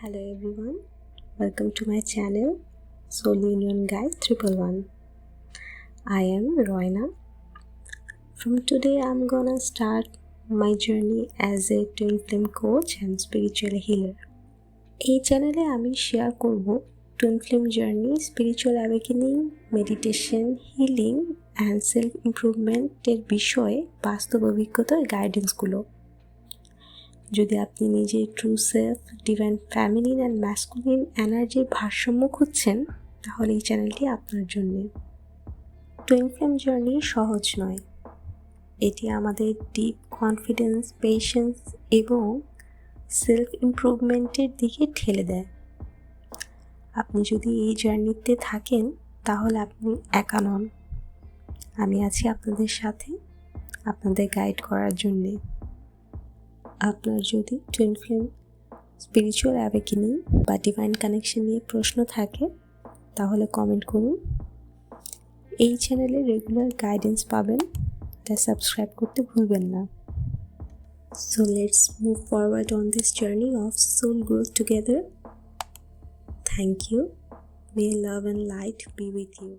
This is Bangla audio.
Hello everyone, welcome to my channel Soul Union Guide 111. I am Roina. From today I'm gonna start my journey as a twin flame coach and spiritual healer. এই চ্যানেলে আমি শেয়ার করব twin flame journey, spiritual awakening, meditation, healing and self ইমপ্রুভমেন্টের বিষয়ে বাস্তব অভিজ্ঞতার গাইডেন্সগুলো। যদি আপনি নিজে true self, divine feminine and masculine এনার্জির ভারসাম্য খুঁজছেন, তাহলে এই চ্যানেলটি আপনার জন্য। টুইন ফ্লেম জার্নি সহজ নয়, এটি আমাদের ডিপ কনফিডেন্স, পেশেন্স এবং সেলফ ইমপ্রুভমেন্টের দিকে ঠেলে দেয়। আপনি যদি এই জার্নিতে থাকেন তাহলে আপনি একা নন। আমি আছি আপনাদের সাথে, আপনাদের গাইড করার জন্যে। আপনার যদি টুইন ফ্লেম, স্পিরিচুয়াল অ্যাওয়েকেনিং বা ডিভাইন কানেকশন নিয়ে প্রশ্ন থাকে তাহলে কমেন্ট করুন। এই চ্যানেলে রেগুলার গাইডেন্স পাবেন, তাই সাবস্ক্রাইব করতে ভুলবেন না। So let's move forward on this journey of soul growth together. Thank you. May love and light be with you.